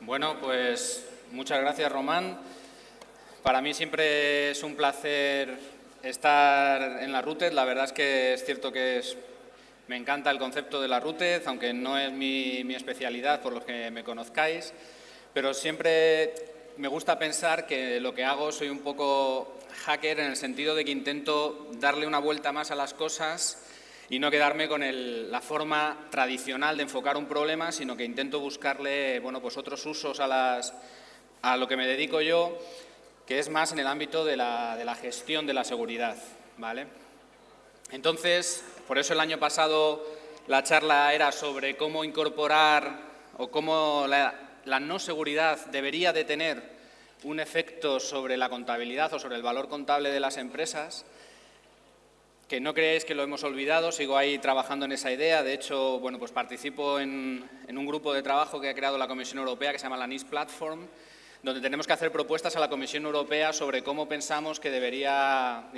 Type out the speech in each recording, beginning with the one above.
Bueno, pues muchas gracias, Román. Para mí siempre es un placer estar en la RUTED. La verdad es que es cierto que me encanta el concepto de la RUTED, aunque no es mi especialidad por los que me conozcáis, pero siempre me gusta pensar que lo que hago soy un poco hacker en el sentido de que intento darle una vuelta más a las cosas y no quedarme con la forma tradicional de enfocar un problema, sino que intento buscarle pues otros usos a lo que me dedico yo, que es más en el ámbito de la gestión de la seguridad, ¿vale? Entonces, por eso el año pasado la charla era sobre cómo incorporar o cómo la no seguridad debería de tener un efecto sobre la contabilidad o sobre el valor contable de las empresas. Que no creáis que lo hemos olvidado, sigo ahí trabajando en esa idea. De hecho, pues participo en un grupo de trabajo que ha creado la Comisión Europea que se llama la NIS Platform, donde tenemos que hacer propuestas a la Comisión Europea sobre cómo pensamos que debería,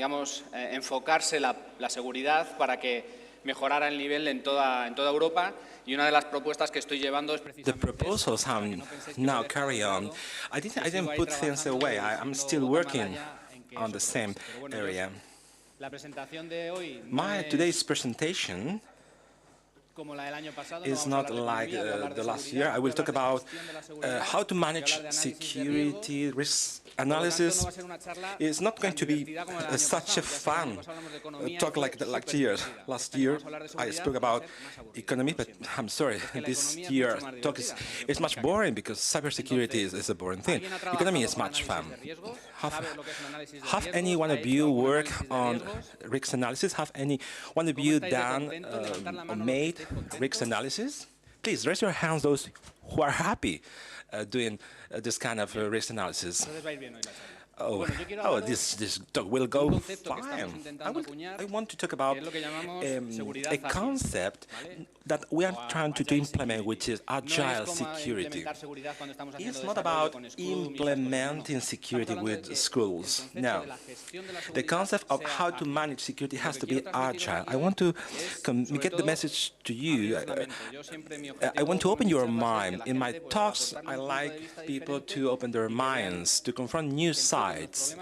enfocarse la seguridad para que mejorara el nivel en toda Europa. Y una de las propuestas que estoy llevando es precisamente The proposals now carry on. I didn't put things away. I'm still working on the same area. Today's presentation is not like the last year. I will talk about how to manage security risk analysis. It's not going to be such a fun talk like last year. Last year I spoke about economy, but I'm sorry, this year talk is much boring because cybersecurity is a boring thing. Economy is much fun. Have any one of you work on risk analysis? Have any one of you done or made risk analysis? Please raise your hands, those who are happy doing this kind of risk analysis. This talk will go fine. I want to talk about a concept that we are trying to implement, which is agile security. It's not about implementing security with schools. No. The concept of how to manage security has to be agile. I want to communicate the message to you. I want to open your mind. In my talks, I like people to open their minds, to confront new sides.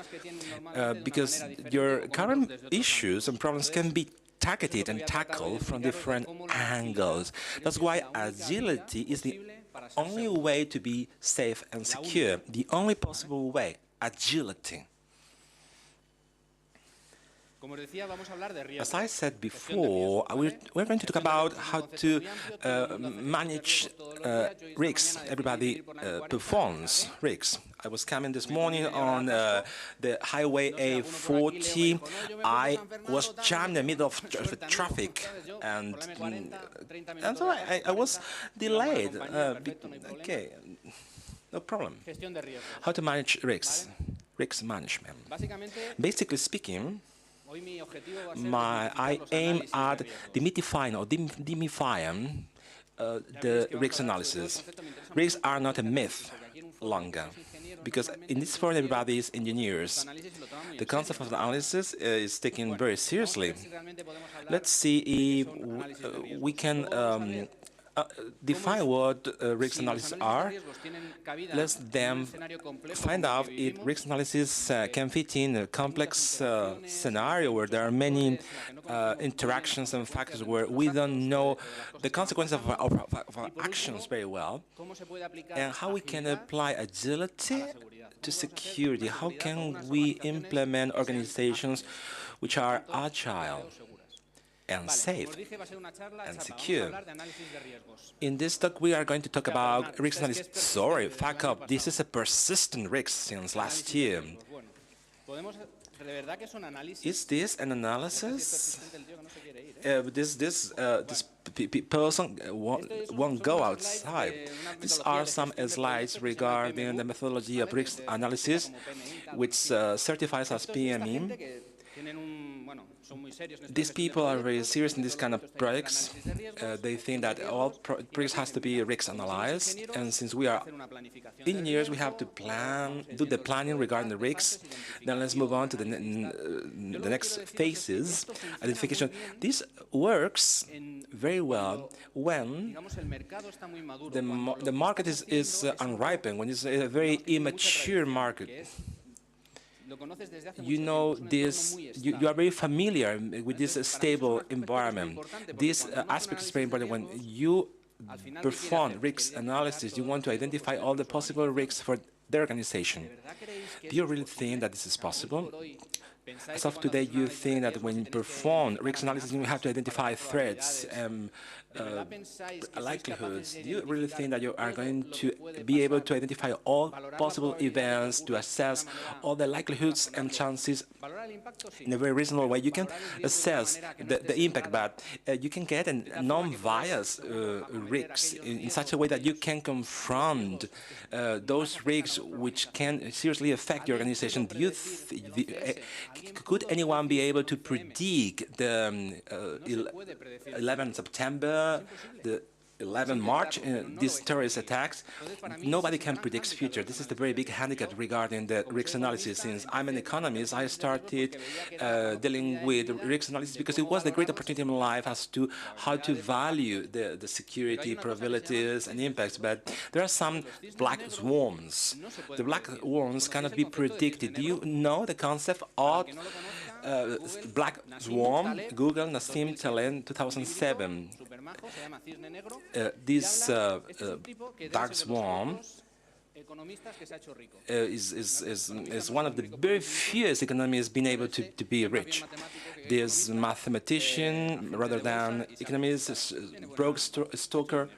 Because your current issues and problems can be targeted and tackled from different angles. That's why agility is the only way to be safe and secure, the only possible way, agility. As I said before, we're going to talk about how to manage risks. Everybody performs risks. I was coming this morning on the highway A40. I was jammed in the middle of traffic, and so I was delayed. Okay, no problem. How to manage risks? Risk management. Basically speaking, I aim at demystifying or demystifying the risk analysis. Risks are not a myth longer, because in this forum everybody is engineers. The concept of analysis is taken very seriously. Let's see if we can define what risk analysis are. Let's then find out if risk analysis can fit in a complex scenario where there are many interactions and factors where we don't know the consequences of our actions very well, and how we can apply agility to security. How can we implement organizations which are agile and safe and secure? In this talk, we are going to talk about risk analysis. Sorry, fuck up. This is a persistent risk since last year. Is this an analysis? This person won't go outside. These are some slides regarding the methodology of risk analysis, which certifies as PME. these people are very serious in this kind of projects. They think that all projects has to be risk analyzed, and since we are engineers, we have to do the planning regarding the risks. Then let's move on to the next phases, identification. This works very well when the market is unripened, when it's a very immature market. You know this, you are very familiar with this stable environment. This aspect is very important. When you perform risk analysis, you want to identify all the possible risks for the organization. Do you really think that this is possible? As of today, you think that when you perform risk analysis, you have to identify threats and likelihoods. Do you really think that you are going to be able to identify all possible events, to assess all the likelihoods and chances in a very reasonable way? You can assess the impact, but you can get a non-biased risks in such a way that you can confront those risks which can seriously affect your organization. Do you could anyone be able to predict the 11th September, the 11th March, these terrorist attacks? Nobody can predict the future. This is the very big handicap regarding the risk analysis. Since I'm an economist, I started dealing with risk analysis because it was the great opportunity in my life as to how to value the security, probabilities, and impacts. But there are some black swans. The black swans cannot be predicted. Do you know the concept of black swan? Google Nassim Taleb 2007. This dark swan is one of the very few economists being able to be rich. This mathematician, rather than economist, broke stoker,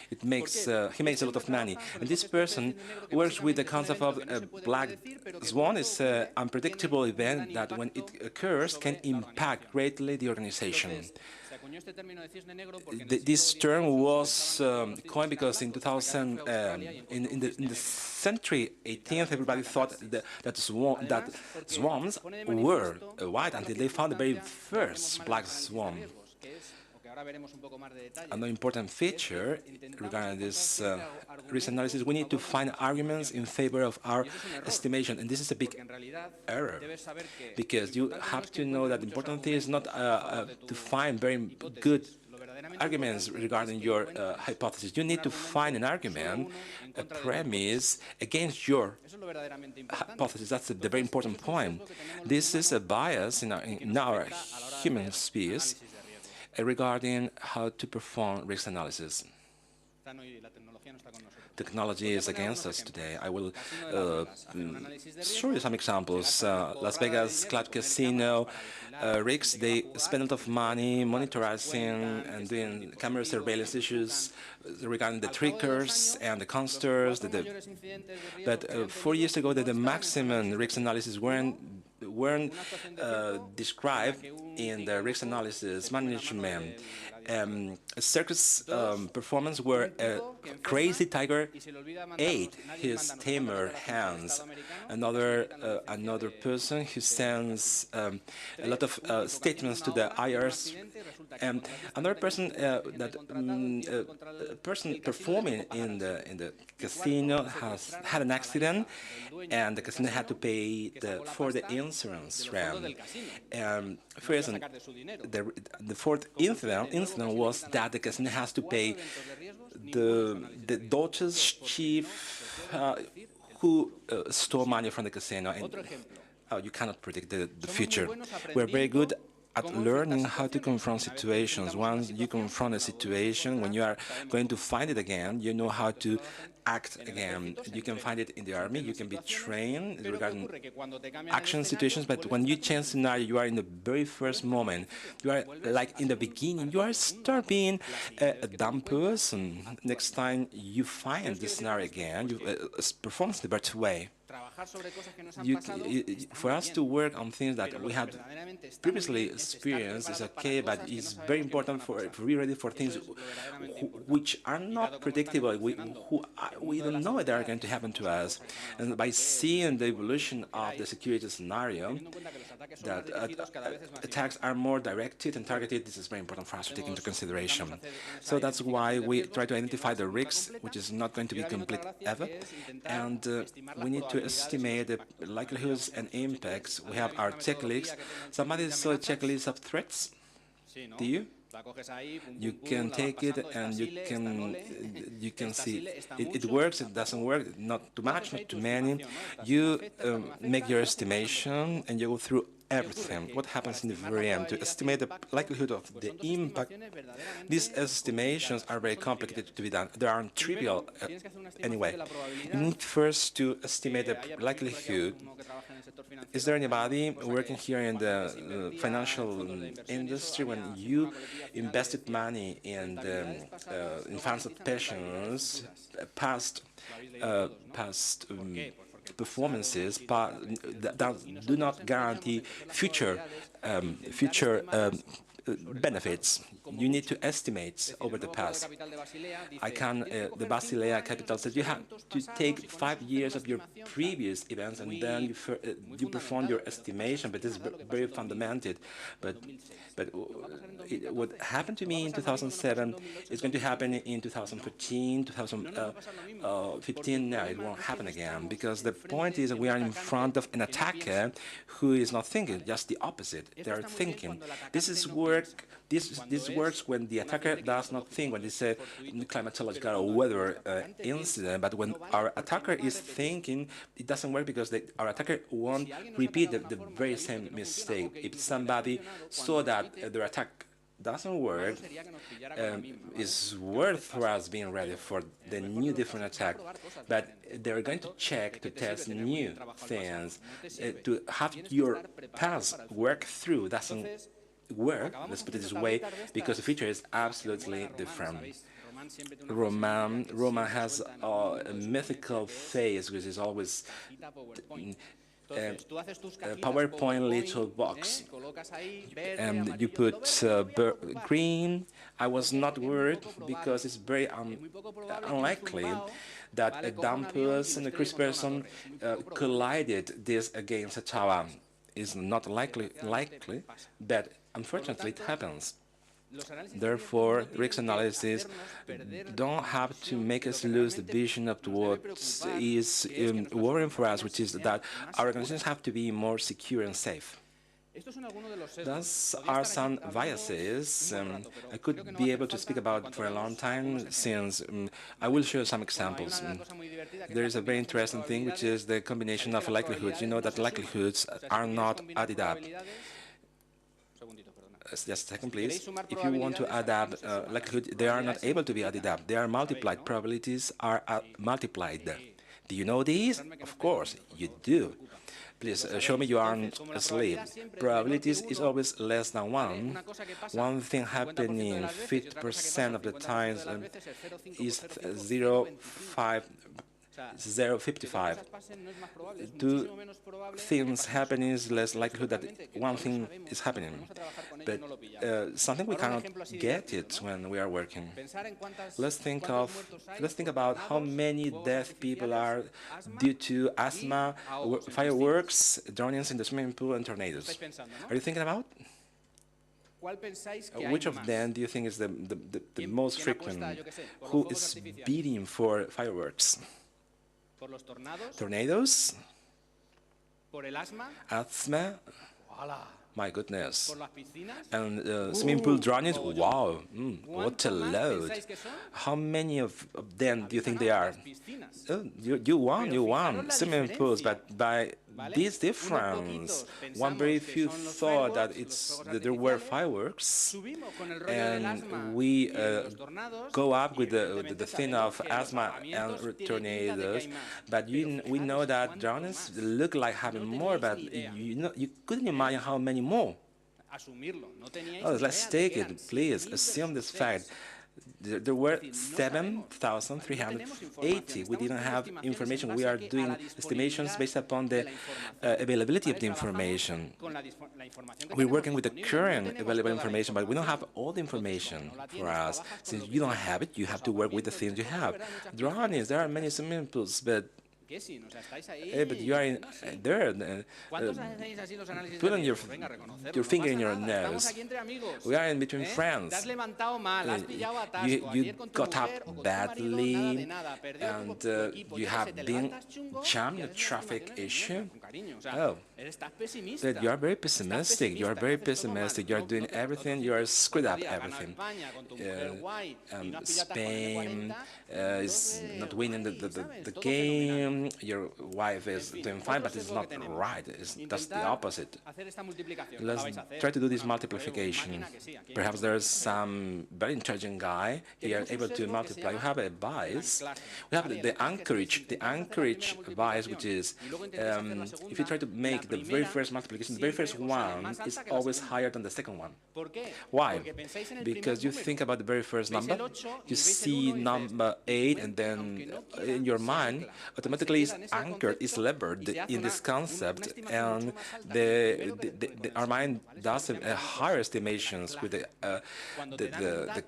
he makes a lot of money. And this person works with the concept of a black swan. It's an unpredictable event that, when it occurs, can impact greatly the organization. This term was coined because in 2000, in the century 18th, everybody thought that swans were white until they found the very first black swan. Another important feature regarding this risk analysis, we need to find arguments in favor of our estimation, and this is a big error, because you have to know that the important thing is not to find very good arguments regarding your hypothesis. You need to find an argument, a premise against your hypothesis. That's the very important point. This is a bias in our human species regarding how to perform risk analysis. Technology is against us today. I will show you some examples. Las Vegas Club Casino rigs, they spend a lot of money monitoring and doing camera surveillance issues regarding the trickers and the consters. But 4 years ago, the maximum risk analysis weren't described in the risk analysis management. Circus performance where a crazy tiger ate his tamer hands. Another person who sends a lot of statements to the IRS. Another person person performing in the casino has had an accident, and the casino had to pay for the insurance round. For instance, the fourth incident was that the casino has to pay the daughter's chief who stole money from the casino. And you cannot predict the future. We're very good at learning how to confront situations. Once you confront a situation, when you are going to find it again, you know how to act again. You can find it in the army, you can be trained regarding action situations, but when you change scenario, you are in the very first moment. You are like in the beginning, you are start being a dumb person. Next time you find the scenario again, you perform the better way. For us to work on things that we had previously experienced is okay, but it's very important for be ready for things which are not predictable. We don't know they are going to happen to us. And by seeing the evolution of the security scenario, that attacks are more directed and targeted, this is very important for us to take into consideration. So that's why we try to identify the risks, which is not going to be complete ever, and we need to estimate the likelihoods and impacts. We have our checklist. Somebody saw a checklist of threats? Do you? You can take it and you can see it works, it doesn't work, not too much, not too many. You make your estimation and you go through everything. What happens in the very end to estimate the likelihood of the impact? These estimations are very complicated to be done. They aren't trivial anyway. You need first to estimate the likelihood. Is there anybody working here in the financial industry when you invested money in funds of pensions, past performances that do not guarantee future benefits? You need to estimate over the past. The Basilea capital says you have to take 5 years of your previous events and then you perform your estimation, but it's very fundamented. But what happened to me in 2007 is going to happen in 2014, 2015. No, it won't happen again, because the point is that we are in front of an attacker who is not thinking, just the opposite. They are thinking. This works when the attacker does not think, when it's a climatological or weather incident, but when our attacker is thinking, it doesn't work because our attacker won't repeat the very same mistake. If somebody saw that their attack doesn't work, it's worth for us being ready for the new different attack, but they're going to check to test new things. To have your past work through doesn't work, let's put it this way, because the future is absolutely different. Roman has a mythical face, which is always a PowerPoint little box, and you put green. I was not worried because it's very unlikely that a dumb person, a crazy person, collided this against a tower. It's not likely, but unfortunately it happens. Therefore, risk analysis don't have to make us lose the vision of what is worrying for us, which is that our organizations have to be more secure and safe. Thus are some biases. I could be able to speak about for a long time, since I will show some examples. There is a very interesting thing, which is the combination of likelihoods. You know that likelihoods are not added up. Just a second, please. If you want to add up likelihood, they are not able to be added up. They are multiplied. Probabilities are multiplied. Do you know these? Of course, you do. Please show me you aren't asleep. Probabilities is always less than 1. One thing happening 50% of the times is 0.55. Two things happening is less likelihood that one thing is happening. But something we cannot get it when we are working. Let's think about how many deaf people are due to asthma, fireworks, drownings in the swimming pool, and tornadoes. Are you thinking about? Which of them do you think is the most frequent? Who is bidding for fireworks? Tornadoes? Asthma? My goodness. And swimming pool drownings? Wow, what a load. How many of them do you think they are? Oh, you won. Swimming pools, but by this difference, one very few thought that there were fireworks, and we go up with the thing of asthma and tornadoes, but we know that drownings look like having more, but you couldn't imagine how many more. Oh, let's take it, please. Assume this fact. There were 7,380. We didn't have information. We are doing estimations based upon the availability of the information. We're working with the current available information, but we don't have all the information for us. Since you don't have it, you have to work with the things you have. There are many swimming pools, but you are there. Put on your finger in your nose. We are in between friends. You got up badly, and you have been jammed in a traffic issue. Oh, but you are very pessimistic. You are very pessimistic. You are doing everything. You are screwed up everything. Spain is not winning the game. Your wife is doing fine, but it's not right. That's the opposite. Let's try to do this multiplication. Perhaps there's some very intelligent guy here able to multiply. We have a bias. We have the anchorage bias, which is if you try to make the very first multiplication, the very first one is always higher than the second one. Why? Because you think about the very first number, you see number 8, and then in your mind automatically is anchored, is levered in this concept, and our mind does higher estimations with the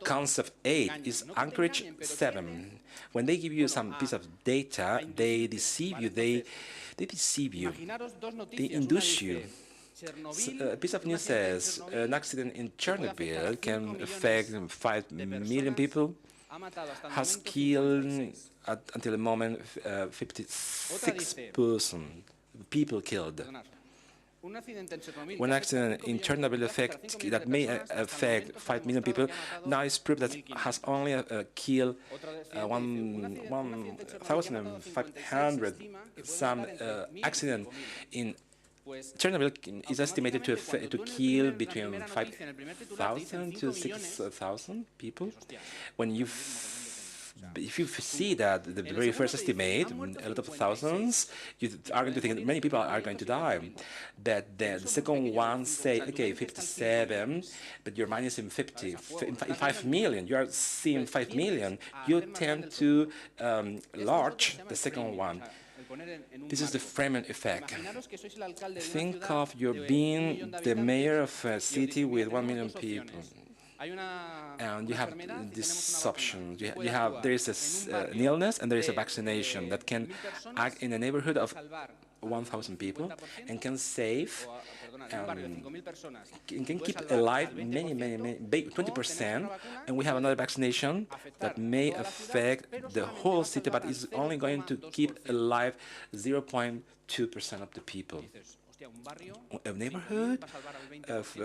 concept 8 is anchorage 7. When they give you some piece of data, they deceive you. They deceive you. They induce you. A piece of news says an accident in Chernobyl can affect 5 million people, has killed until the moment 56 people killed. One accident in Chernobyl that may affect 5 million people now is proof that has only killed 1,500. Some accident in Chernobyl is estimated to kill between 5,000 to 6,000 people. If you see that the very first estimate, a lot of thousands, you are going to think that many people are going to die. That the second one say, okay, 57, but your mind is in 5 million. You are seeing 5 million. You tend to enlarge the second one. This is the framing effect. Think of you being the mayor of a city with 1 million people. And you have these options. There is an illness and there is a vaccination that can act in a neighborhood of 1,000 people and can save, can keep alive many, 20%. And we have another vaccination that may affect the whole city, but is only going to keep alive 0.2% of the people. A neighborhood of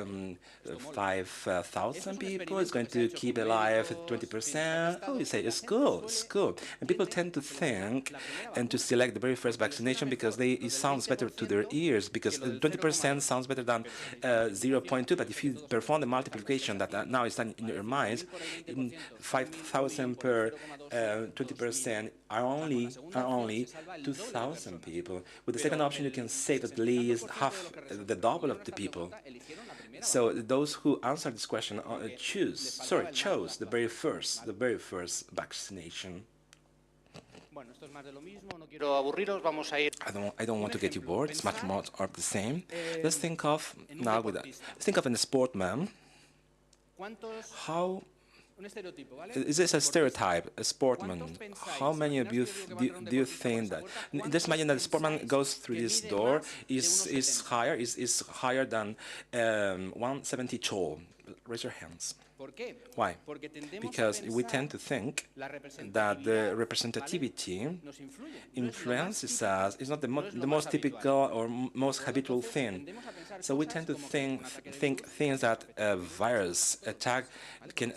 5,000 people is going to keep alive 20%. Oh, you say it's cool, it's cool. And people tend to think and to select the very first vaccination because it sounds better to their ears, because 20% sounds better than 0.2. But if you perform the multiplication that now is done in your minds, 5,000 per 20% are only 2,000 people. With the second option, you can save at least half the double of the people. So those who answer this question chose the very first vaccination. I don't want to get you bored. It's much more of the same. Let's think of a sportman. How is this a stereotype, a sportman? How many of you do you think that? Just imagine that the sportman goes through this door, is higher than 170 tall. Raise your hands. Why? Because we tend to think that the representativity influences us. It's not the most typical or most habitual thing. So we tend to think things that a virus attack can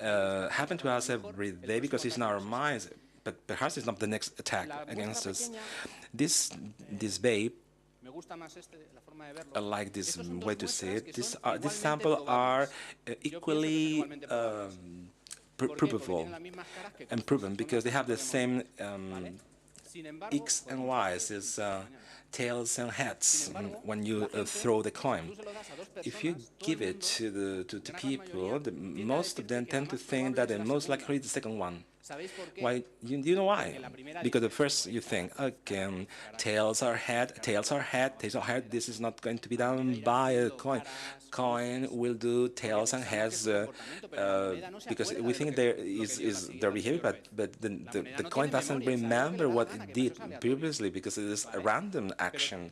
happen to us every day because it's in our minds, but perhaps it's not the next attack against us. This babe, I like this way to say it. This sample are equally provable and proven because they have the same X and Y's is tails and heads when you throw the coin. If you give it to people, most of them tend to think that the most likely is the second one. Why? You know why? Because at first you think, okay, tails are head, tails are head, tails are head. This is not going to be done by a coin. Coin will do tails and heads because we think there is their behavior, but the coin doesn't remember what it did previously because it is a random action.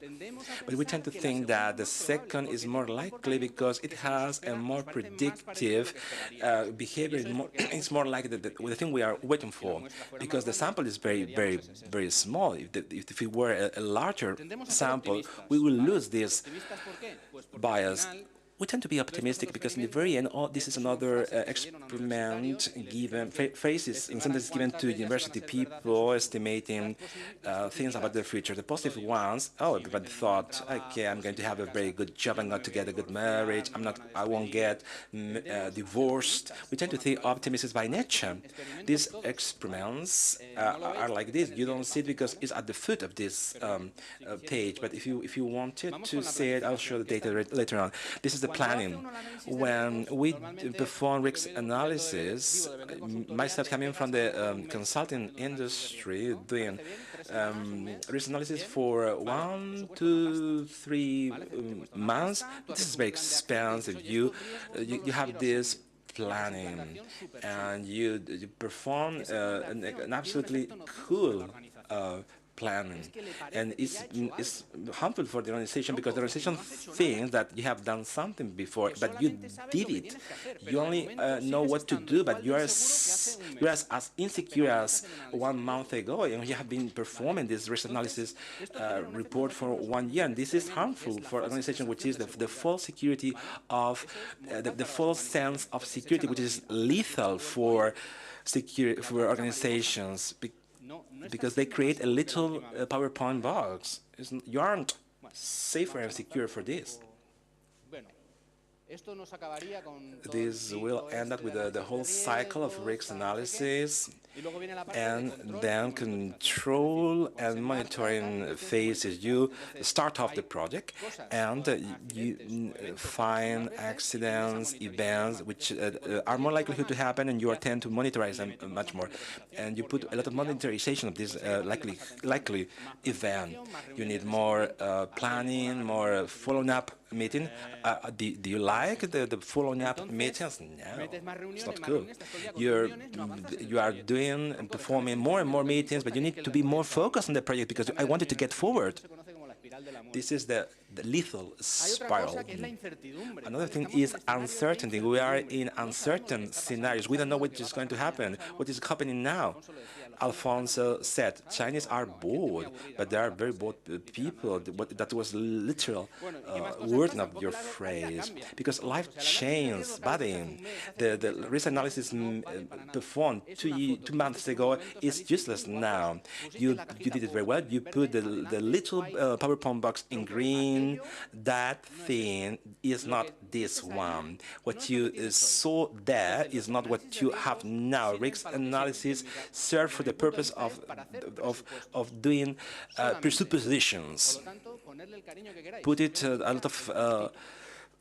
But we tend to think that the second is more likely because it has a more predictive behavior. It's more like the thing we are waiting for, because the sample is very small. If it were a larger sample, we will lose this bias. We tend to be optimistic because in the very end, this is another experiment given, phases, in sentences given to university people estimating things about the future. The positive ones, oh, everybody thought, okay, I'm going to have a very good job, I'm going to get a good marriage, I won't get divorced. We tend to think optimists by nature. These experiments are like this. You don't see it because it's at the foot of this page, but if you wanted to see it, I'll show the data later on. This is the planning. When we perform risk analysis, myself coming from the consulting industry, doing risk analysis for 1 to 3 months, this is very expensive. You have this planning, and you perform an absolutely cool planning, and it's harmful for the organization because the organization thinks that you have done something before, but you did it. You only know what to do, but you're as insecure as 1 month ago, and you have been performing this risk analysis report for 1 year, and this is harmful for an organization, which is the false security of the false sense of security, which is lethal for organizations. Because they create a little PowerPoint box. You aren't safer and secure for this. This will end up with the whole cycle of risk analysis, and then control and monitoring phases. You start off the project, and you find accidents, events which are more likely to happen, and you tend to monitorize them much more. And you put a lot of monitorization of this likely event. You need more planning, more following up meeting. Do you like the following up meetings? No, it's not cool. You are doing and performing more and more meetings, but you need to be more focused on the project because I wanted to get forward. This is the lethal spiral. Another thing is uncertainty. We are in uncertain scenarios. We don't know what is going to happen, what is happening now. Alfonso said, Chinese are bored, but they are very bored people. That was literal wording of your phrase. Because life changes, buddy. The risk analysis performed 2 months ago is useless now. You did it very well. You put the little PowerPoint box in green. That thing is not this one. What you saw there is not what you have now. Risk analysis serves for the purpose of doing presuppositions. Put it a lot of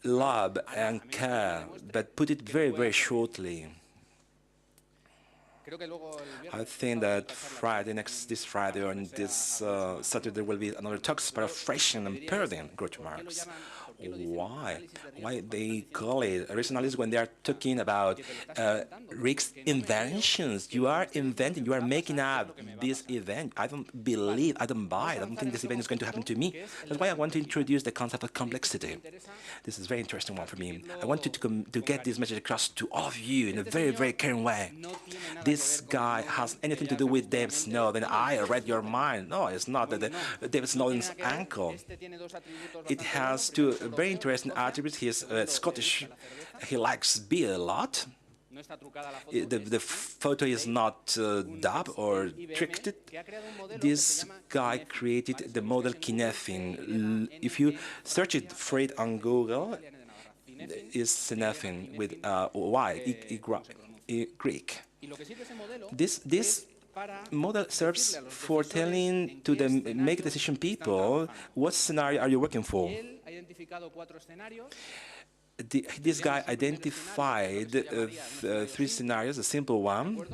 love and care, but put it very shortly. I think that this Friday or this Saturday there will be another talks about freshen and paradigm growth marks. Why they call it risk analysis when they are talking about risk inventions? You are inventing, you are making up this event. I don't buy it. I don't think this event is going to happen to me. That's why I want to introduce the concept of complexity. This is a very interesting one for me. I want to get this message across to all of you in a very caring way. This guy has anything to do with David Snowden. I read your mind. No, it's not David Snowden's uncle. It has two very interesting attributes. He is Scottish. He likes beer a lot. The photo is not dubbed or tricked. This guy created the model Kinefin. If you search it for it on Google, it's Kinefin with Y, Greek. This model serves for telling to the make decision people what scenario are you working for. This guy identified three scenarios, a simple one.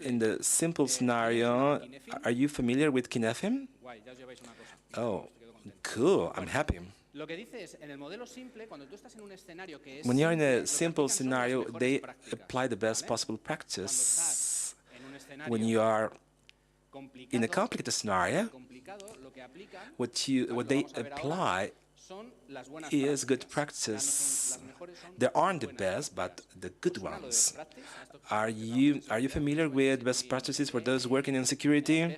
In the simple scenario, are you familiar with Kinefin? Oh, cool, I'm happy. When you're in a simple scenario, they apply the best possible practice. When you are in a complicated scenario, what they apply is good practice. They aren't the best, but the good ones. Are you familiar with best practices for those working in security?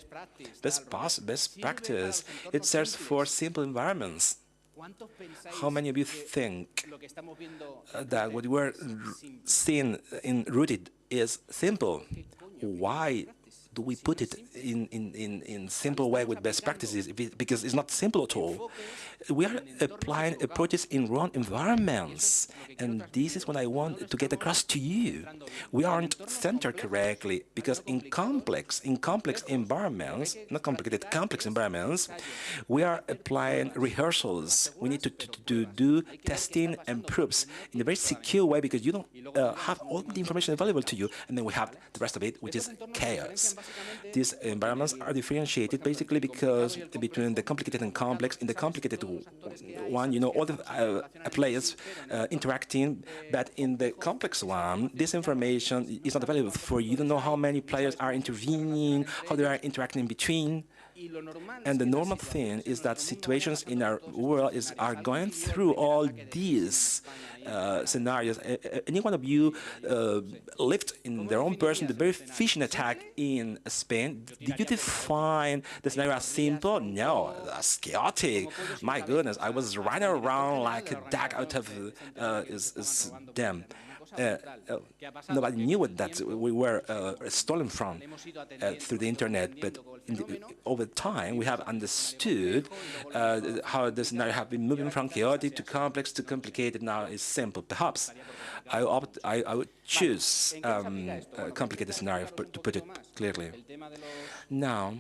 Best practice. It serves for simple environments. How many of you think that what we're seeing in rooted is simple? Why do we put it in simple way with best practices? Because it's not simple at all. We are applying approaches in wrong environments, and this is what I want to get across to you. We aren't centered correctly because in complex environments, not complicated, complex environments, we are applying rehearsals. We need to do testing and proofs in a very secure way because you don't have all the information available to you, and then we have the rest of it, which is chaos. These environments are differentiated basically because between the complicated and complex. In the complicated one, you know, all the players interacting, but in the complex one, this information is not available for you. You don't know how many players are intervening, how they are interacting in between. And the normal thing is that situations in our world are going through all these scenarios. Any one of you lived in their own person the very phishing attack in Spain. Did you define the scenario as simple? No, that's chaotic. My goodness, I was running around like a duck out of dam. Nobody knew that we were stolen from through the internet, but over time we have understood how the scenario have been moving from chaotic to complex to complicated. Now is simple. Perhaps I would choose a complicated scenario to put it clearly. Now,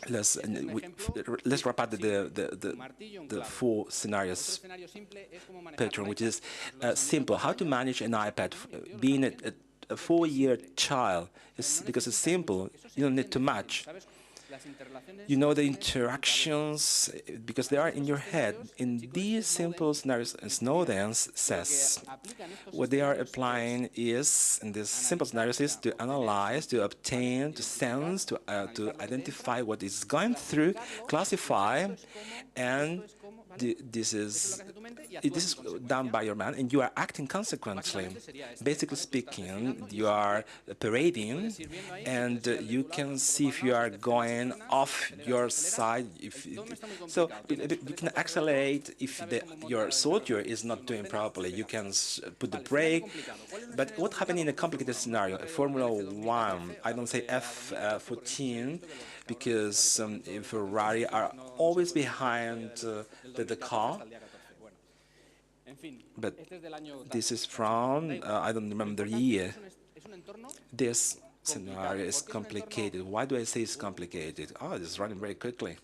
let's wrap up the four scenarios pattern, which is simple. How to manage an iPad, being a 4-year child, because it's simple. You don't need too much. You know the interactions because they are in your head. In these simple scenarios, Snowden says what they are applying is, in these simple scenarios, is to analyze, to obtain, to sense, to identify what is going through, classify, and this is done by your man, and you are acting consequently. Basically speaking, you are parading, and you can see if you are going off your side. So you can accelerate if your soldier is not doing properly. You can put the brake. But what happened in a complicated scenario? Formula 1, I don't say F14, because Ferrari are always behind the car. But this is from, I don't remember the year. This scenario is complicated. Why do I say it's complicated? Oh, it's running very quickly.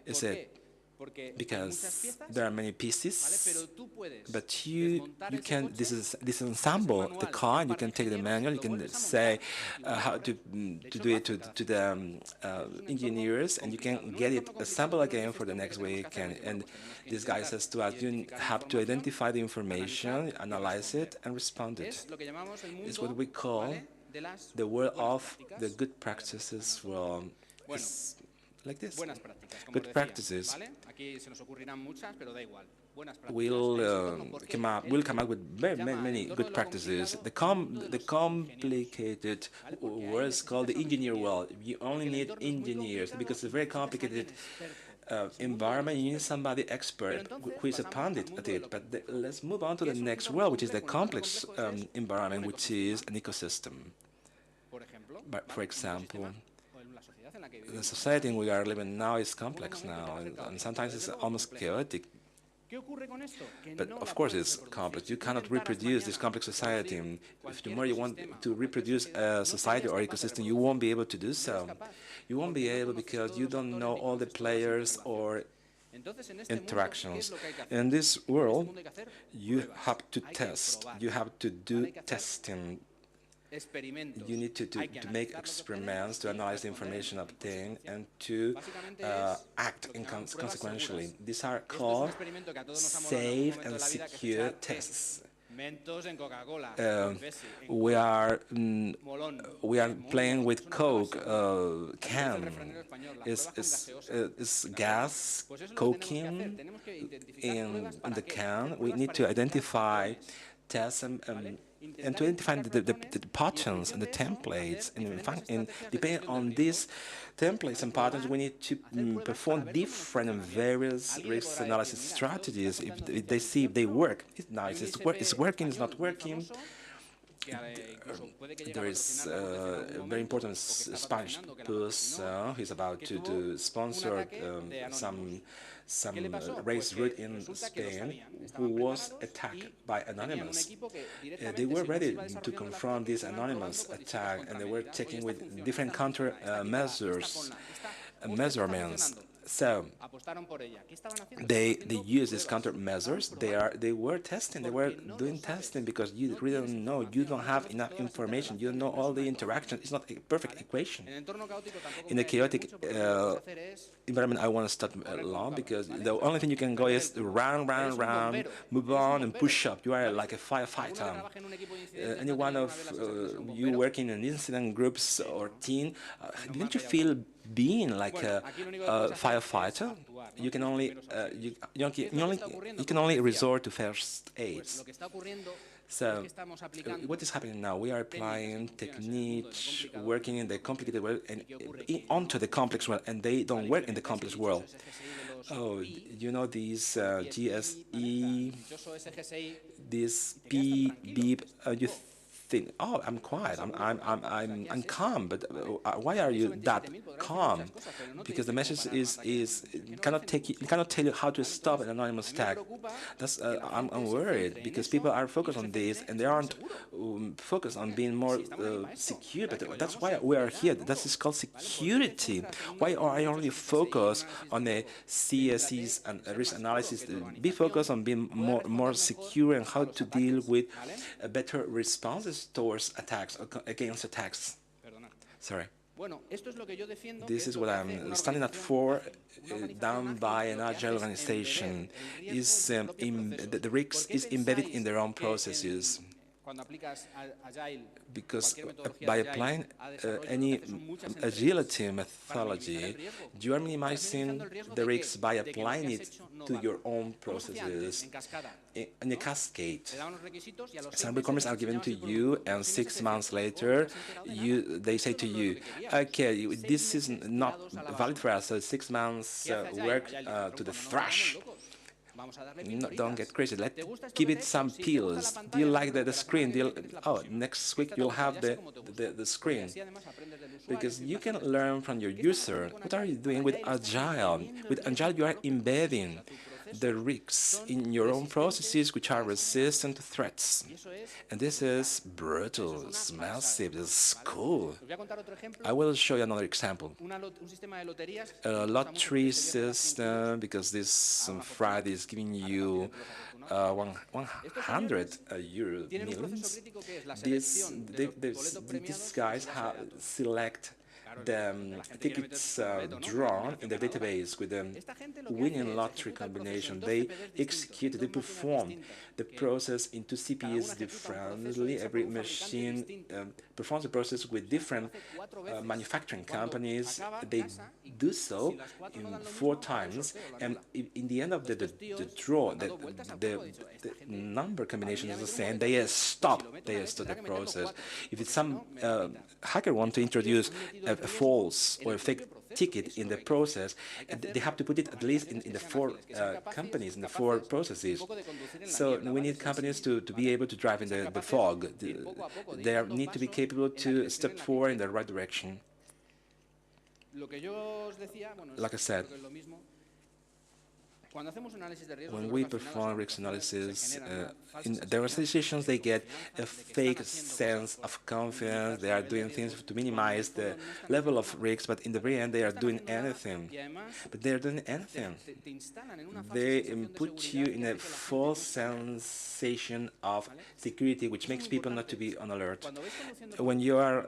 Is it because there are many pieces, but you can disassemble the car, and you can take the manual, you can say how to do it to the engineers, and you can get it assembled again for the next week. And this guy says to us, you have to identify the information, analyze it, and respond it. It's what we call the world of the good practices. Well, it's like this. Good practices. We'll come up with very many good practices. The complicated world is called the engineer world. You only need engineers because it's a very complicated environment. You need somebody expert who is a pundit at it. But let's move on to the next world, which is the complex environment, which is an ecosystem. But for example, the society we are living now is complex now, and sometimes it's almost chaotic. But of course it's complex. You cannot reproduce this complex society. If tomorrow you want to reproduce a society or ecosystem, you won't be able to do so. You won't be able because you don't know all the players or interactions. In this world, you have to test. You have to do testing. You need to make experiments, to analyze the information obtained, and to act consequentially. These are called safe and secure tests. We are playing with Coke can. Is gas coking in the can? We need to identify tests and to identify the patterns and the templates. And depending on these templates and patterns, we need to perform different and various risk analysis strategies if they see if they work. It's nice. It's working. It's not working. There is a very important Spanish person who's about to sponsor some race route in Spain who was attacked by Anonymous. They were ready to confront this Anonymous attack, and they were taking with different counter measures, measurements. So they use these countermeasures. They were testing. They were doing testing because you really don't know. You don't have enough information. You don't know all the interactions. It's not a perfect equation. In a chaotic environment, I want to start long because the only thing you can go is round, move on and push up. You are like a firefighter. Any one of you working in incident groups or team, didn't you feel being like a firefighter? You can only you can only resort to first aids. So what is happening now? We are applying techniques, working in the complicated world and onto the complex world, and they don't work in the complex world. Oh, you know these GSE, this P, beep, you think, oh, I'm quiet, I'm calm, but why are you that calm? Because the message is cannot tell you how to stop an anonymous attack. That's I'm worried because people are focused on this and they aren't focused on being more secure. But that's why we are here. That is called security. Why are I only focused on the CSEs and risk analysis? Be focused on being more secure and how to deal with better responses towards attacks, against attacks. Sorry. This is what I'm standing up for, done by an agile organization. The risk is embedded in their own processes. Because by applying any agility methodology, you are minimizing the risks by applying it to your own processes in a cascade. Some requirements are given to you, and 6 months later, they say to you, okay, this is not valid for us, so 6 months work to the thrash. No, don't get crazy. Give it some pills. Do you like the screen? Oh, next week you'll have the screen. Because you can learn from your user. What are you doing with Agile? With Agile, you are embedding the risks in your own processes which are resistant to threats. And this is brutal, it's massive, it's cool. I will show you another example. A lottery system, because this Friday is giving you 100 euro millions. These guys select the tickets drawn in the database with the winning lottery combination. They perform the process into CPUs differently. Every machine performs the process with different manufacturing companies. They do so in 4 times, and in the end of the draw, the number combination is the same. They stop the process. If it's some hacker want to introduce a false or a fake ticket in the process, they have to put it at least in the 4 companies, in the 4 processes. So we need companies to be able to drive in the fog. They need to be capable to step forward in the right direction. Like I said, When we perform risk analysis, in the organizations, they get a fake sense of confidence. They are doing things to minimize the level of risk, but in the very end, they are doing anything. But they are doing anything. They put you in a false sensation of security, which makes people not to be on alert. When you are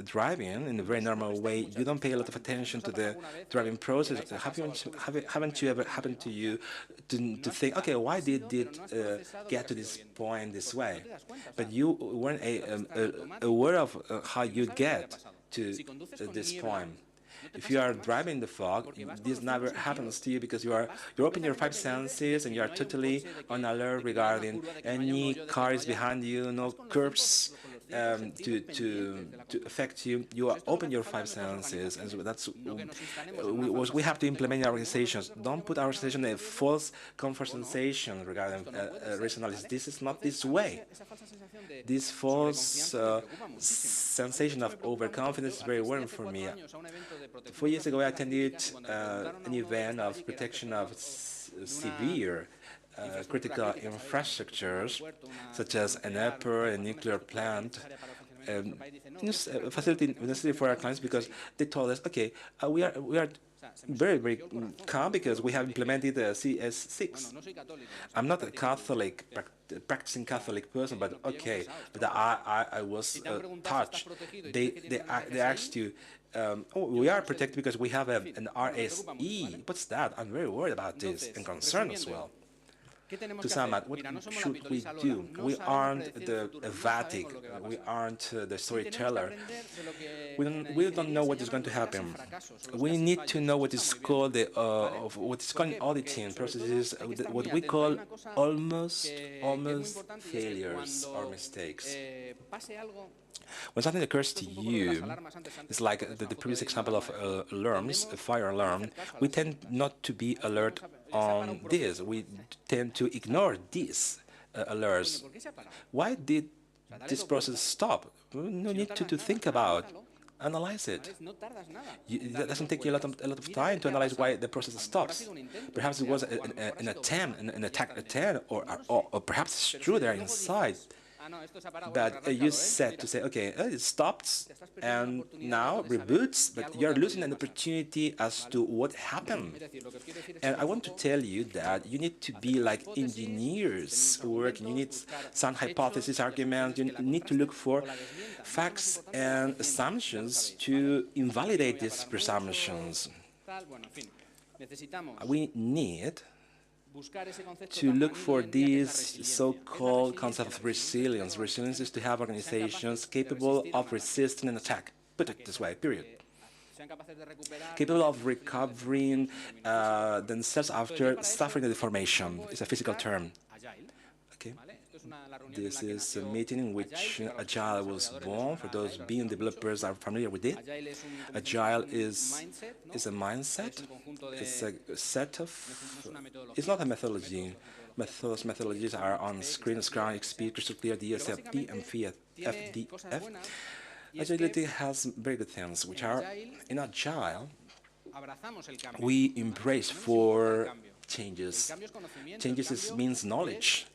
driving in a very normal way, you don't pay a lot of attention to the driving process. Haven't you ever happened to you to think, okay, why did it get to this point this way? But you weren't aware of how you get to this point. If you are driving in the fog, this never happens to you because you open your five senses and you are totally on alert regarding any cars behind you, no curbs to affect you. You open your five senses, and so that's we have to implement in our organizations. Don't put our organization in a false comfort sensation regarding risk analysis. This is not this way. This false sensation of overconfidence is very worrying for me. 4 years ago, I attended an event of protection of severe critical infrastructures, such as an airport, a nuclear plant, facility necessary for our clients, because they told us, okay, we are very, very calm because we have implemented CS6. I'm not a Catholic, practicing Catholic person, but okay, but I was touched. They asked you, oh, we are protected because we have an RSE. What's that? I'm very worried about this and concerned as well. To sum up, what should we do? We aren't the Vatic, we aren't the storyteller. We don't know what is going to happen. We need to know what is called what is called auditing processes, what we call almost failures or mistakes. When something occurs to you, it's like the previous example of alarms, a fire alarm, we tend not to be alert on this. We tend to ignore these alerts. Why did this process stop? No need to think about. Analyze it. It doesn't take you a lot of time to analyze why the process stops. Perhaps it was an attack attempt, or perhaps it's true they're inside. But you said to say, okay, it stops and now reboots, but you're losing an opportunity as to what happened. And I want to tell you that you need to be like engineers working. You need some hypothesis, arguments. You need to look for facts and assumptions to invalidate these presumptions. We need to look for this so-called concept of resilience. Resilience is to have organizations capable of resisting an attack. Put it this way, period. Capable of recovering themselves after suffering a deformation. It's a physical term. Okay. This is a meeting in which Agile was born. For those being developers are familiar with it. Agile is a mindset. It's a set of. It's not a methodology. Methodologies are on screen. Scrum, XP, Crystal Clear, DSFP, and FDF. Agility has very good things, which are in Agile. We embrace for changes. Changes means knowledge.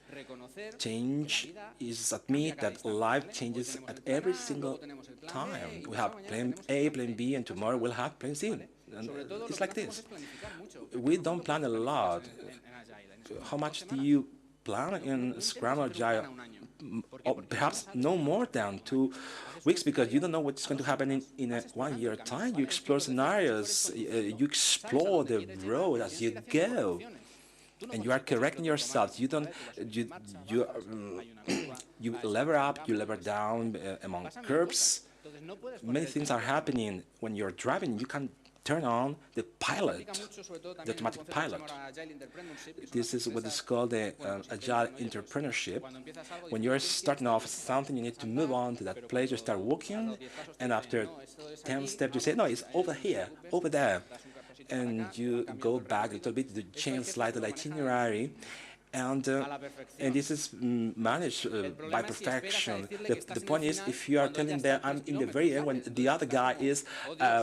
Change is admit that life changes at every single time. We have plan A, plan B, and tomorrow we'll have plan C. And it's like this. We don't plan a lot. How much do you plan in Scrum or Agile? Perhaps no more than 2 weeks, because you don't know what's going to happen in a 1 year time. You explore scenarios, you explore the road as you go. And you are correcting yourself. You don't. You lever up. You lever down among curves. Many things are happening when you're driving. You can turn on the pilot, the automatic pilot. This is what is called the agile entrepreneurship. When you're starting off something, you need to move on to that place. You start walking, and after 10 steps, you say, "No, it's over here, over there." And you go back a little bit to change slightly the itinerary, and this is managed by perfection. The point is, if you are telling them I'm in the very end when the other guy is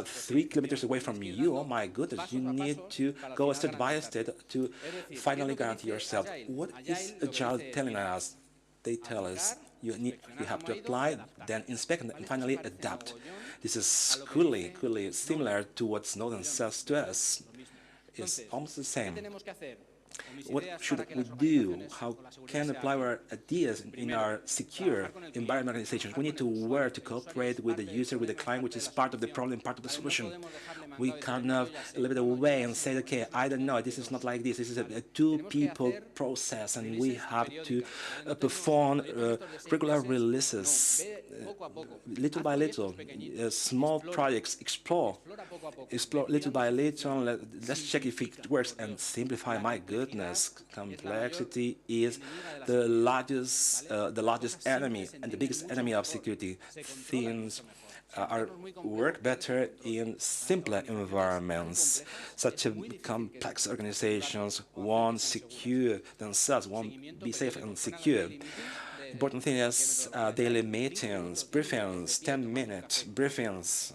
3 kilometers away from you, oh my goodness, you need to go step by step to finally guarantee yourself. What is Agile telling us? They tell us you have to apply, then inspect, and finally adapt. This is clearly similar to what Snowden says to us. It's almost the same. What should we do? How can we apply our ideas in our secure environment organizations? We need to work to cooperate with the user, with the client, which is part of the problem, part of the solution. We cannot leave it away and say, okay, I don't know, this is not like this. This is a two-people process, and we have to perform regular releases, little by little, small projects, explore little by little. Let's check if it works and simplify. My goodness, complexity is the largest enemy and the biggest enemy of security. Things work better in simpler environments. Such complex organizations won't secure themselves, won't be safe and secure. Important thing is daily meetings, briefings, 10-minute briefings,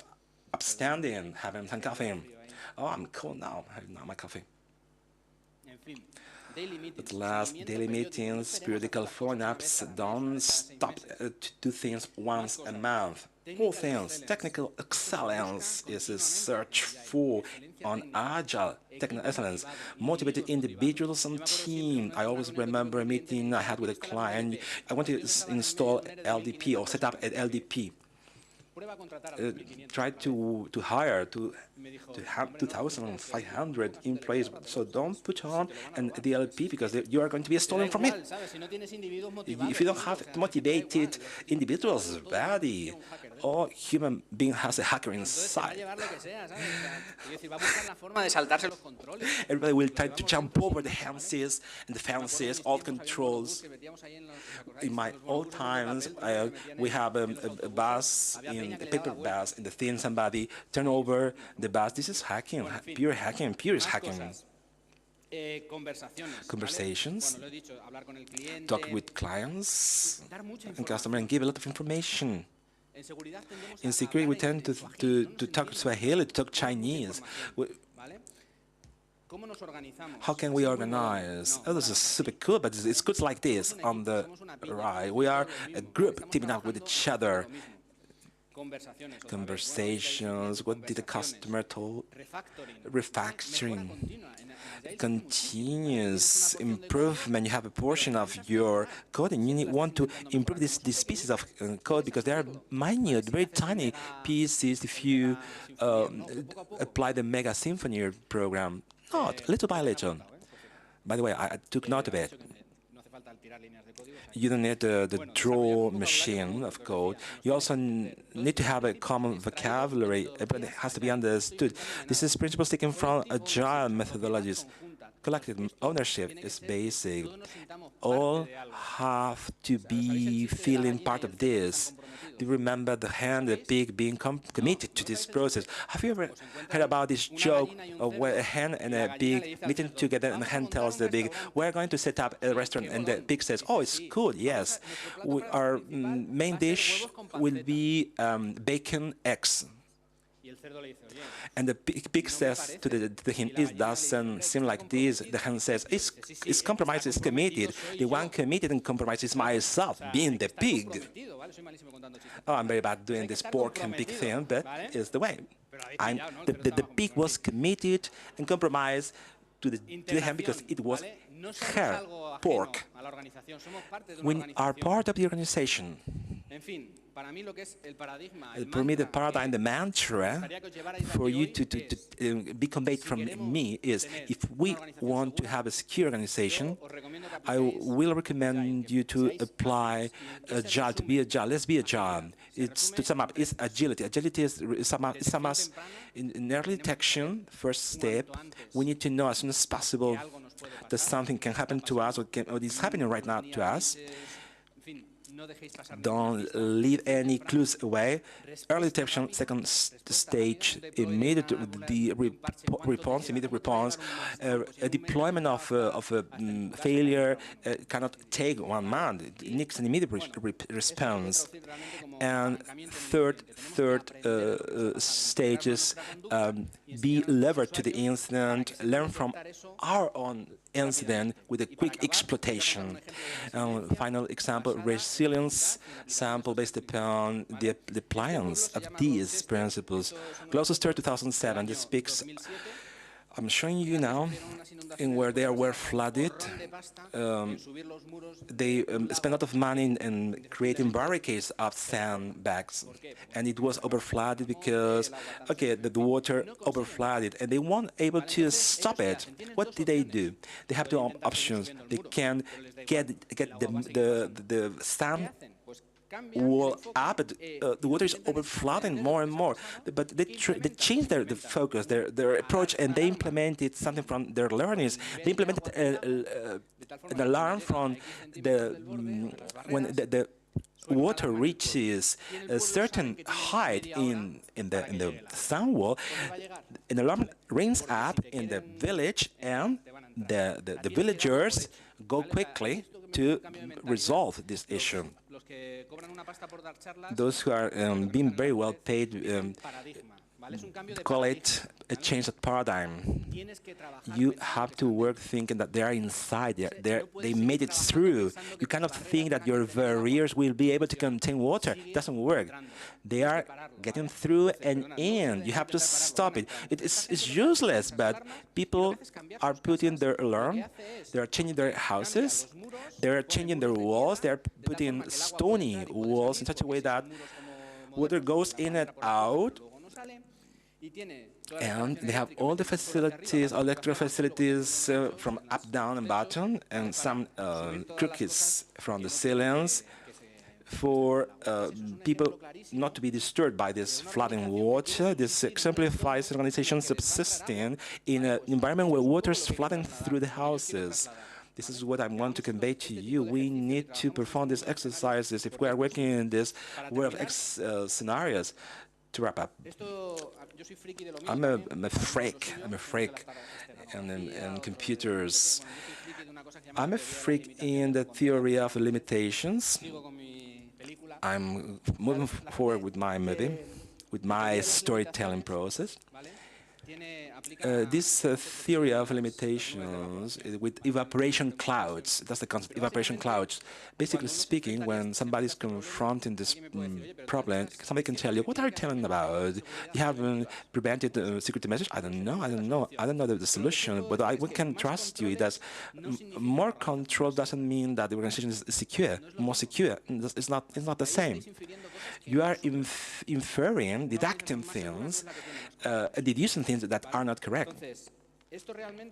upstanding, having some coffee. Oh, I'm cold now, having my coffee. At last, daily meetings, periodical phone-ups, don't stop to do things once a month. All things, technical excellence is a search for on agile technical excellence, motivated individuals and team. I always remember a meeting I had with a client. I wanted to install LDP or set up an LDP. Tried to hire to have 2,500 employees, so don't put on an DLP because you are going to be stolen from it. If you don't have motivated individuals, body or human being has a hacker inside. Everybody will try to jump over the fences and the fences, all controls. In my old times, we have a bus in a paper bus, and the thing somebody turn over the bus. This is hacking, pure hacking, pure hacking. Conversations, talk with clients and customers, and give a lot of information. In security, we tend to talk Swahili, to talk Chinese. How can we organize? Oh, this is super cool, but it's good like this on the right. We are a group teaming up with each other. Conversations, what did the customer told? Refactoring, continuous improvement. You have a portion of your code and you want to improve these pieces of code because they are minute, very tiny pieces if you apply the Mega Symphony program. Not, little by little. By the way, I took note of it. You don't need the draw machine of code. You also need to have a common vocabulary, but it has to be understood. This is principles taken from agile methodologies. Collective ownership is basic. All have to be feeling part of this. Do you remember the hen and the pig being committed to this process? Have you ever heard about this joke of where a hen and a pig meeting together and the hen tells the pig, we're going to set up a restaurant, and the pig says, oh, it's cool, yes. Our main dish will be bacon eggs. And the pig says to him, it doesn't seem like this. The hen says, it's compromise is committed. The one committed and compromised is myself, being the pig. Oh, I'm very bad doing this pork and pig thing, but it's the way. The pig was committed and compromised to the hen because it was her pork. We are part of the organization. For me, the paradigm, the mantra for you to be conveyed from me is, if we want to have a secure organization, I will recommend you to apply agile, to be agile. Let's be agile. It's, to sum up, it's agility. Agility is sum up in early detection, first step. We need to know as soon as possible that something can happen to us or is happening right now to us. Don't leave any clues away. Early detection, second stage, immediate response, a deployment of a failure cannot take 1 month. It needs an immediate response. And third stages, be alert to the incident, learn from our own incident with a quick exploitation. Final example, resilience sample based upon the appliance of these principles. Closest to 2007, this speaks. I'm showing you now in where they were flooded. They spent a lot of money in creating barricades of sandbags, and it was overflooded because, okay, the water overflooded, and they weren't able to stop it. What did they do? They have two options. They can get the sand wall up, but the water is overflowing more and more. But they changed their focus, their approach, and they implemented something from their learnings. They implemented an alarm from when the water reaches a certain height in the sound wall, an alarm rings up in the village, and the villagers go quickly to resolve this issue. Those who are being very well paid call it a change of paradigm. You have to work thinking that they are inside there. They made it through. You cannot think that your barriers will be able to contain water. It doesn't work. They are getting through and in. You have to stop it. It's useless, but people are putting their alarm. They are changing their houses. They are changing their walls. They are putting stony walls in such a way that water goes in and out. And they have all the facilities, electrical facilities from up, down, and bottom, and some crookeds from the ceilings for people not to be disturbed by this flooding water. This exemplifies organizations subsisting in an environment where water is flooding through the houses. This is what I want to convey to you. We need to perform these exercises if we are working in this world of scenarios. To wrap up, I'm a freak in computers. I'm a freak in the theory of limitations. I'm moving forward with my movie, with my storytelling process. This theory of limitations with evaporation clouds, that's the concept, evaporation clouds. Basically speaking, when somebody is confronting this problem, somebody can tell you, what are you telling about? You haven't prevented the security message? I don't know the solution, but we can trust you. It does. More control doesn't mean that the organization is secure, more secure. It's not the same. You are inferring, deducting things, deducing things that are not correct.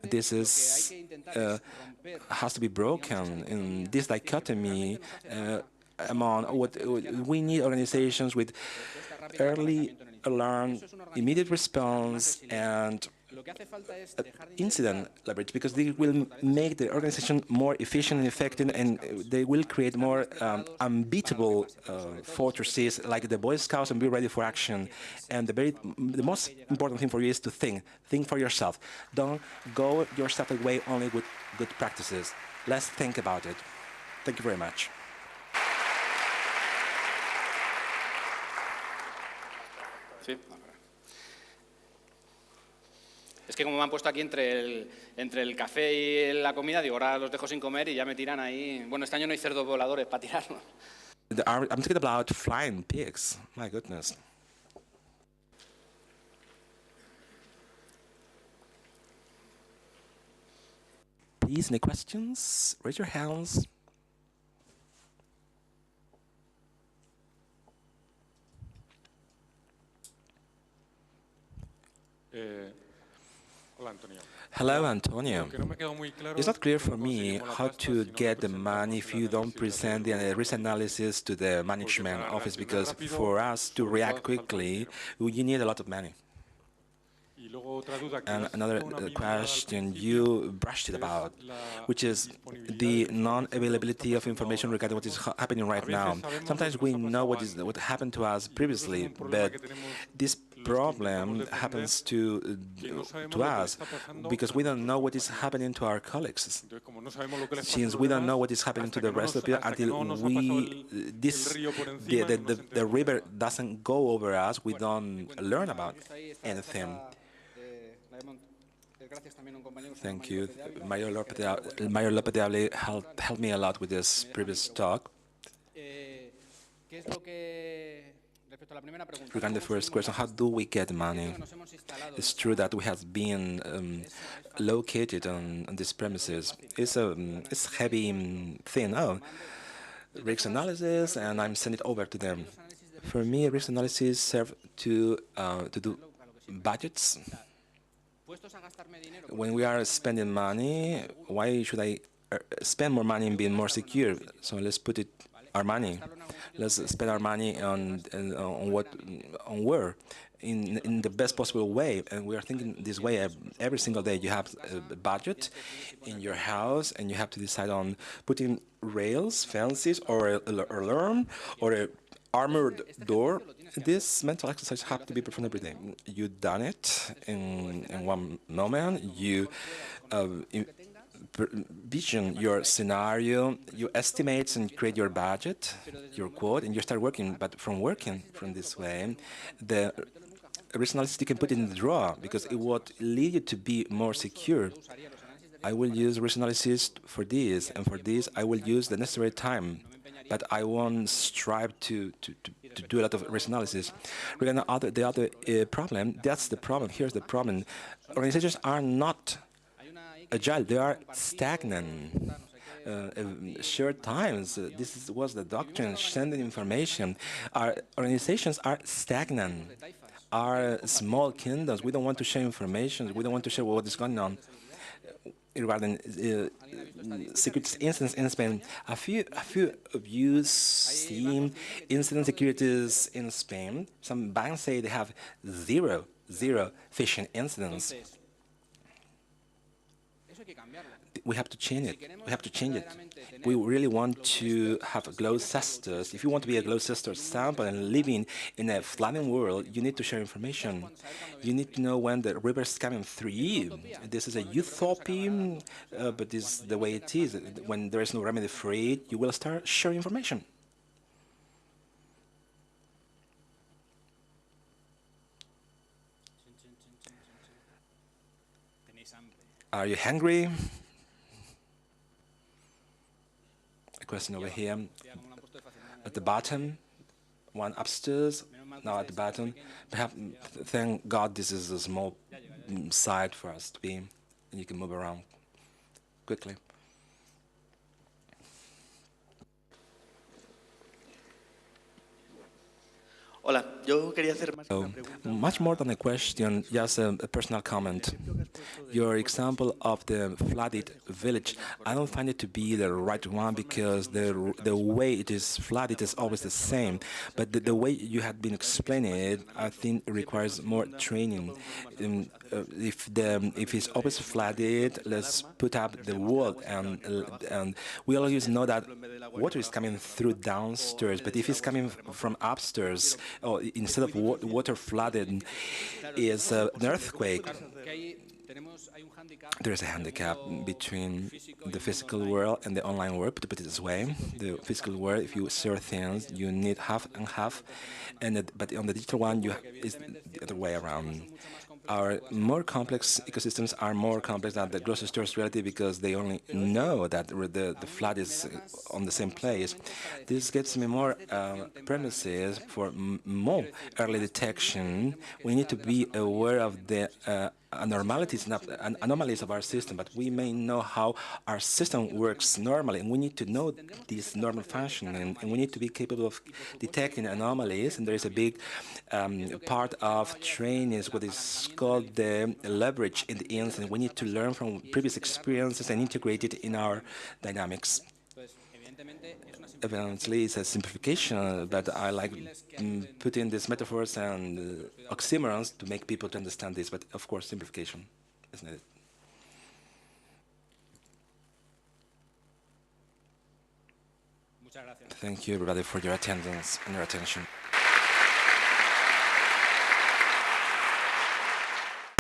This has to be broken in this dichotomy among what we need organizations with early alarm, immediate response, and incident leverage, because they will make the organization more efficient and effective, and they will create more unbeatable fortresses like the Boy Scouts and be ready for action. And the most important thing for you is to think for yourself. Don't go yourself away only with good practices. Let's think about it. Thank you very much. Sí. Es que como me han puesto aquí entre el café y la comida, digo, ahora los dejo sin comer y ya me tiran ahí. Bueno, este año no hay cerdos voladores para tirarlos. I'm thinking about flying pigs. My goodness. Please, any questions? Raise your hands. Hello, Antonio. It's not clear for me how to get the money if you don't present the risk analysis to the management office, because for us to react quickly, you need a lot of money. And another question you brushed it about, which is the non-availability of information regarding what is happening right now. Sometimes we know what happened to us previously, but this problem happens to us because we don't know what is happening to our colleagues. Since we don't know what is happening to the rest of the people until the river doesn't go over us, we don't learn about anything. Thank you. Mario López de Able helped me a lot with this previous talk. Regarding the first question, how do we get money? It's true that we have been located on these premises. It's a heavy thing. Oh, risk analysis, and I'm sending it over to them. For me, risk analysis serve to do budgets. When we are spending money, why should I spend more money and be more secure? So let's put our money. Let's spend our money on where in the best possible way. And we are thinking this way every single day. You have a budget in your house, and you have to decide on putting rails, fences, or an alarm, or a armored door. This mental exercise has to be performed every day. You've done it in one moment. You vision your scenario, you estimate and create your budget, your quote, and you start working. But from working from this way, the risk analysis you can put it in the drawer because it would lead you to be more secure. I will use risk analysis for this, and for this I will use the necessary time. But I won't strive to do a lot of risk analysis. Regarding the other problem, that's the problem. Here's the problem. Organizations are not agile. They are stagnant. Short times. This was the doctrine, sending information. Our organizations are stagnant. Our small kingdoms, we don't want to share information. We don't want to share what is going on. Regarding security incidents in Spain, a few of you seen incident securities in Spain. Some banks say they have zero phishing incidents. We have to change it. We have to change it. We really want to have Gloucesters. If you want to be a Gloucester sample and living in a flooding world, you need to share information. You need to know when the river is coming through you. This is a utopia, but this is the way it is. When there is no remedy for it, you will start sharing information. Are you hungry? Question over here at the bottom, one upstairs, now at the bottom. Perhaps, thank God this is a small site for us to be, and you can move around quickly. Hola, yo quería hacer much more than a question, just a personal comment. Your example of the flooded village, I don't find it to be the right one because the way it is flooded is always the same. But the way you had been explaining it, I think it requires more training. If it's always flooded, let's put up the wall, and we always know that water is coming through downstairs. But if it's coming from upstairs, or instead of water flooded, is an earthquake. There is a handicap between the physical world and the online world, to put it this way. The physical world, if you share things, you need half and half, but on the digital one, it's the other way around. Our more complex ecosystems are more complex than the grocery store's reality because they only know that the flood is on the same place. This gives me more premises for more early detection. We need to be aware of the anomalies of our system, but we may know how our system works normally, and we need to know this normal function, and we need to be capable of detecting anomalies. And there is a big part of training, what is called the leverage in the incident. We need to learn from previous experiences and integrate it in our dynamics. Evidently, it's a simplification, but I like putting these metaphors and oxymorons to make people to understand this. But of course, simplification is needed. Thank you, everybody, for your attendance and your attention.